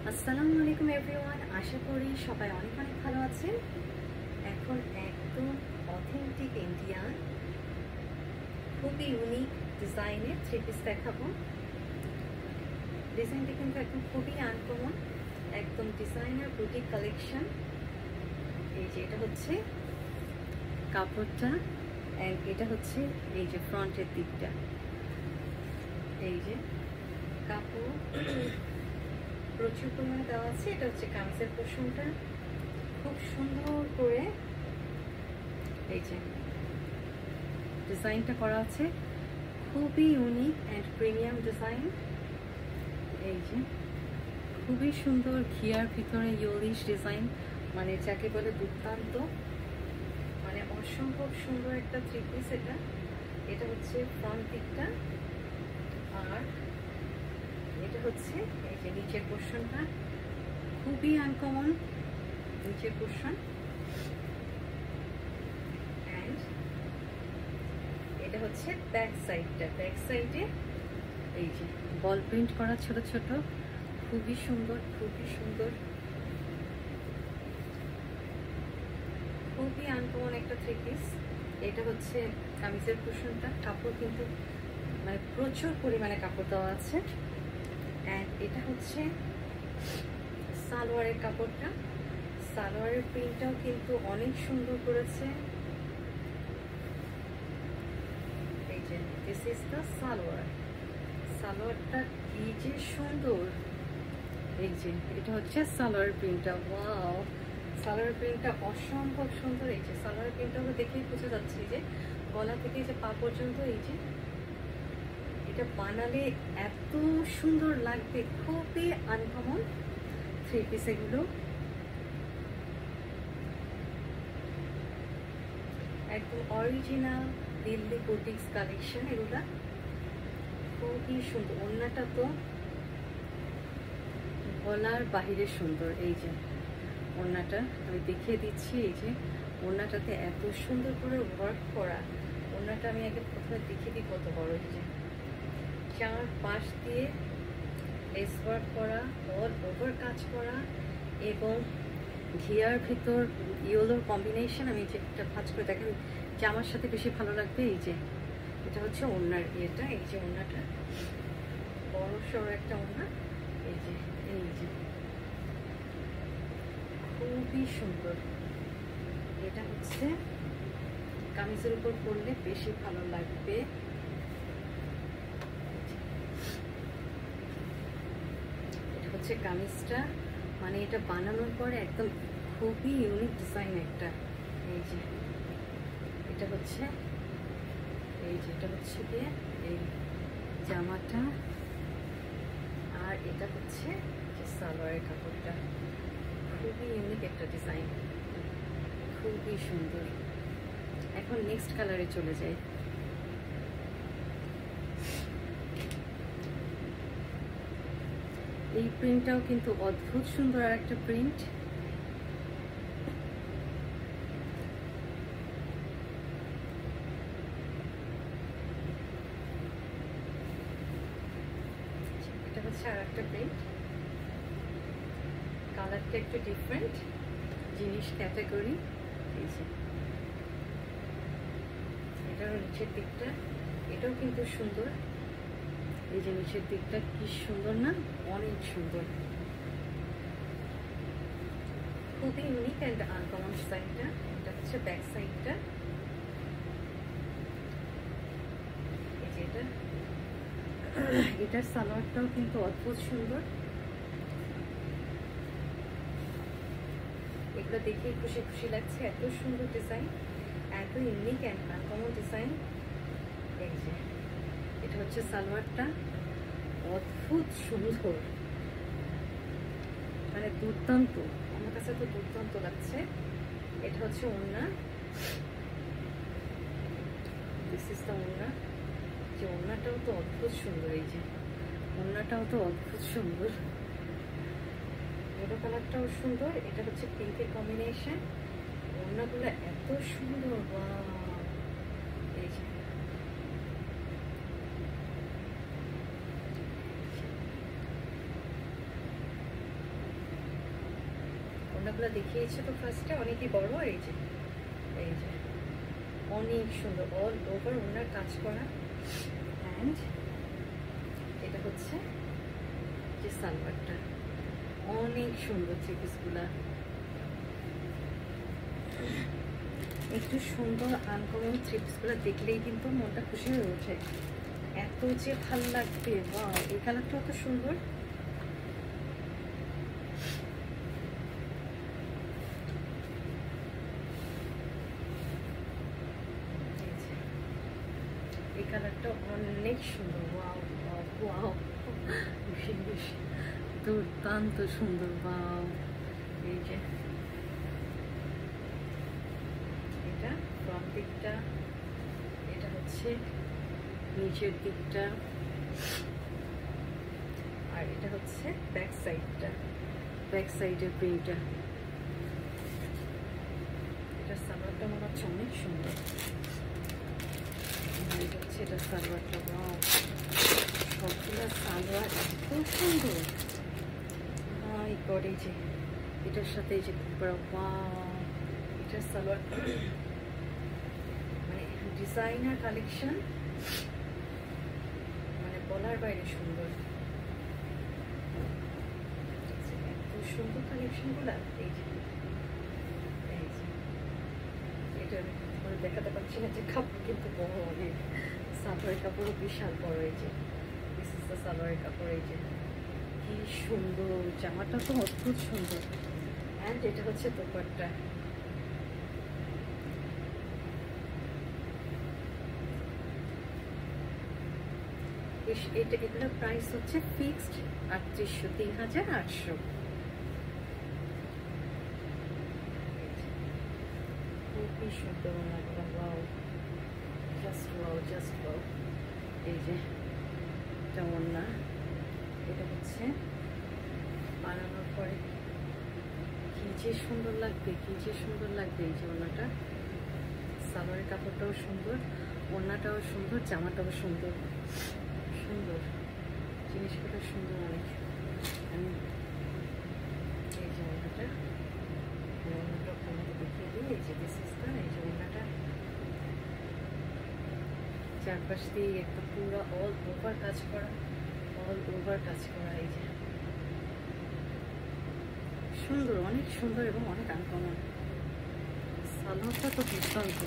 আসসালামু আলাইকুম এভরিওয়ান, আশা করি সবাই অনেক অনেক ভালো আছেন। এখন একদম অথেন্টিক ইন্ডিয়ান খুবই ইউনিক ডিজাইনের থ্রি পিস দেখাবো। ডিজাইনটা কিন্তু একদম খুবই আনকমন, একদম ডিজাইনার বুটিক কালেকশন। এই যে এটা হচ্ছে কাপড়টা, অ্যান্ড এটা হচ্ছে এই যে ফ্রন্টের দিকটা। এই যে কাপড় প্রচুর পরিমাণে দেওয়া আছে। এটা হচ্ছে কামিজের পোর্শনটা, খুব সুন্দর করে এই যে ডিজাইনটা করা আছে, খুবই ইউনিক অ্যান্ড প্রিমিয়াম ডিজাইন। এই যে খুবই সুন্দর ঘিয়ার ভিতরে ইয়োলিশ ডিজাইন, মানে যাকে বলে দুর্দান্ত, মানে অসম্ভব সুন্দর একটা থ্রি পিস। এটা হচ্ছে ফ্রন্ট দিকটা, আর এটা হচ্ছে এই যে নিচের পোর্শনটা, খুবই আনকমন নিচের পোর্শন। অ্যান্ড এটা হচ্ছে ব্যাক সাইডটা, ব্যাক সাইডে এই যে বল প্রিন্ট করা ছোট ছোট, খুবই সুন্দর, খুবই সুন্দর, খুবই আনকমন একটা থ্রি পিস। এটা হচ্ছে কামিজের পোর্শনটা, কাপড় কিন্তু মানে প্রচুর পরিমাণে কাপড় দেওয়া আছে। অ্যান্ড এটা হচ্ছে সালোয়ারের কাপড়টা, সালোয়ারের প্রিন্টটাও কিন্তু অনেক সুন্দর করেছে। এই যে দিস ইজ দ্য সালোয়ার, সালোয়ারটা কি যে সুন্দর। এই যে এটা হচ্ছে সালোয়ার প্রিন্টটা, ওয়াও, সালোয়ার প্রিন্টটা অসম্ভব সুন্দর। এই যে সালোয়ার প্রিন্টটা দেখেই বোঝা যাচ্ছে যে গলা থেকে যে পা পর্যন্ত এই যে এটা বানালে এত সুন্দর লাগবে, খুবই আনকমন থ্রি পিস এগুলো। একদম অরিজিনাল দিল্লি বুটিক্স কালেকশন এগুলা, খুবই সুন্দর। ওড়নাটা তো বলার বাহিরে সুন্দর। এই যে ওড়নাটা আমি দেখিয়ে দিচ্ছি, এই যে ওড়নাটাতে এত সুন্দর করে ওয়ার্ক করা। ওড়নাটা আমি আগে প্রথমে দেখিয়ে দিই কত বড়। এই যে চার পাশ দিয়ে লেস ওয়ার্ক করা, অল ওভার কাজ করা, এবং ঘিয়ার ভিতর ইয়েলোর কম্বিনেশন। আমি যেটা ভাজ করে দেখেন যে আমার সাথে বেশি ভালো লাগবে। এই যে এটা হচ্ছে ওড়নার ইয়েটা, এই যে ওড়নাটা বড় সড়ো একটা ওড়না। এই যে খুবই সুন্দর। এটা হচ্ছে কামিজের উপর পরলে বেশি ভালো লাগবে। এটা হচ্ছে কামিজটা, মানে এটা বানানোর পরে একদম খুবই ইউনিক ডিজাইন একটা। এই যে এটা হচ্ছে এটা হচ্ছে গিয়ে এই জামাটা, আর এটা হচ্ছে যে সালোয়ারের কাপড়টা, খুবই ইউনিক একটা ডিজাইন, খুবই সুন্দর। এখন নেক্সট কালারে চলে যাই। এই প্রিন্টটাও কিন্তু অদ্ভুত সুন্দর আর একটা প্রিন্ট। এটা হচ্ছে আর একটা প্রিন্ট, কালারটা একটু ডিফারেন্ট, জিনিস ক্যাটাগরি। এই যে এটার নিচের দিকটা, এটাও কিন্তু সুন্দর। এই যে নিচের দিকটা কি সুন্দর না, অনেক সুন্দর, খুবই ইউনিক অ্যান্ড আনকমন ডিজাইনটা। এটা হচ্ছে ব্যাক সাইডটা। এই যে এটার সালোয়ারটাও কিন্তু অদ্ভুত সুন্দর। এগুলো দেখে খুশি খুশি লাগছে, এত সুন্দর ডিজাইন, এত ইউনিক অ্যান্ড আনকমন ডিজাইন। এই যে এটা হচ্ছে সালোয়ারটা, অদ্ভুত সুন্দর, মানে দুর্দান্ত, আমার কাছে তো দুর্দান্ত লাগছে। এটা হচ্ছে ওড়না, দিস ইজ দ্য ওড়না। যে ওড়নাটাও তো অদ্ভুত সুন্দর, এই যে ওড়নাটাও তো অদ্ভুত সুন্দর, ইয়েলো কালারটাও সুন্দর। এটা হচ্ছে পিঙ্কের কম্বিনেশন, ওড়নাগুলো এত সুন্দর, ওয়াও। এই যে ওড়নাগুলো দেখিয়েছে তো ফার্স্টে অনেকই বড়। এই যে অনেক সুন্দর অল ওভার ওড়নার কাজ করা। অ্যান্ড এটা হচ্ছে যে সালোয়ারটা অনেক সুন্দর। থ্রি পিসগুলা একটু সুন্দর আনকমন থ্রি পিসগুলো দেখলেই কিন্তু মনটা খুশি হয়ে ওঠে, এত যে ভালো লাগবে। ওয়াও, এই কালারটা অত সুন্দর। এই কালারটা অনেক সুন্দর। ওয়াও ওয়াও ওয়াও, বেশ দুর্দান্ত সুন্দর। ওয়াও, এই যে এটা ফ্রন্ট দিকটা, এটা হচ্ছে নিচের দিকটা, আর এটা হচ্ছে ব্যাক সাইডটা, ব্যাক সাইডের প্রিন্টটা। এটা সালোয়ারটা মনে হচ্ছে অনেক সুন্দর। এটা হচ্ছে এটা সালোয়ারটা। ওয়াও, সবগুলো সালোয়ার এত সুন্দর। এই গড, এই যে এটার সাথে এই যে ওয়াও, এটার সালোয়ার মানে ডিজাইনার কালেকশন, মানে বলার বাইরে সুন্দর। এত সুন্দর কালেকশনগুলা। এই যে এটা দেখাতে পারছি না যে কাপড় কিন্তু বড় অনেক, সালোয়ারের কাপড়ও বিশাল বড়। এই যে দিস ইজ দ্য সালোয়ারের কাপড়। এই যে কি সুন্দর, জামাটা তো অদ্ভুত সুন্দর। অ্যান্ড এটা হচ্ছে দোপাট্টা। এটা এগুলোর প্রাইস হচ্ছে ফিক্সড 3800, 3800। খুবই সুন্দর ওনাগুলো। Wow, just wow, just wow. এই যে এটা ওড়না, এটা হচ্ছে বানানোর পরে কি যে সুন্দর লাগবে, কি যে সুন্দর লাগবে। এই যে ওড়নাটা, সালোয়ারের কাপড়টাও সুন্দর, ওড়নাটাও সুন্দর, জামাটাও সুন্দর। সুন্দর জিনিসগুলো সুন্দর অনেক। আমি এই যে ওড়নাটা, ওড়নাটা আপনাকে দেখিয়ে দিই। এই যে দিস ইজ দ্য, এই যে ওড়নাটা চারপাশ দিয়ে একটা পুরো অল ওভার কাজ করা, অল ওভার কাজ করা। এই যে সুন্দর, অনেক সুন্দর এবং অনেক আনকমন। সালোয়ারটা তো দুর্দান্ত।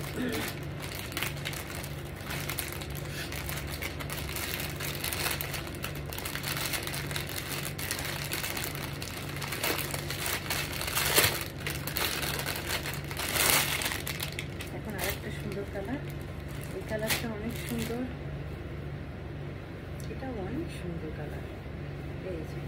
এখন আরেকটা সুন্দর কালার, এই কালারটা অনেক সুন্দর, এটাও অনেক সুন্দর কালার। এই যে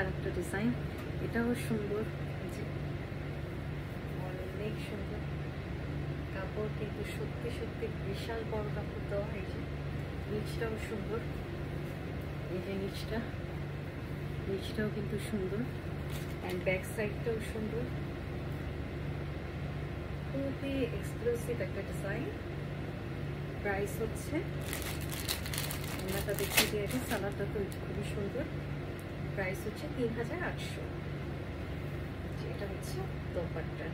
আরেকটা ডিজাইন, এটাও সুন্দর। অনেক সুন্দর কাপড়, কিন্তু সত্যি সত্যি বিশাল বড় কাপড় দেওয়া। এই যে নিচটাও সুন্দর, এই যে নিচটাও কিন্তু সুন্দর। অ্যান্ড ব্যাক সাইডটাও সুন্দর। খুবই এক্সক্লুসিভ একটা ডিজাইন। প্রাইস হচ্ছে, ওনাটা দেখিয়ে দিয়েছি, সালোয়ারটা তো খুবই সুন্দর। প্রাইস হচ্ছে 3800। এটা হচ্ছে দোপাট্টা।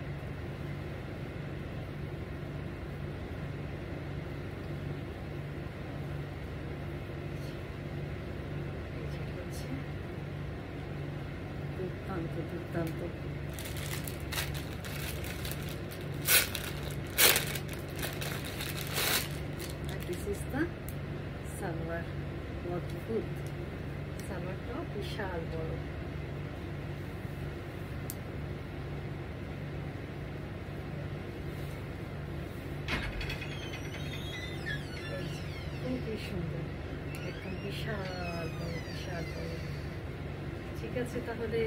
দুর্দান্ত দুর্দান্ত। This is the salwar. অদ্ভুত, সালোয়ারটাও বিশাল বড়। খুবই সুন্দর, একদম বিশাল বড়, বিশাল বড়। ঠিক আছে, তাহলে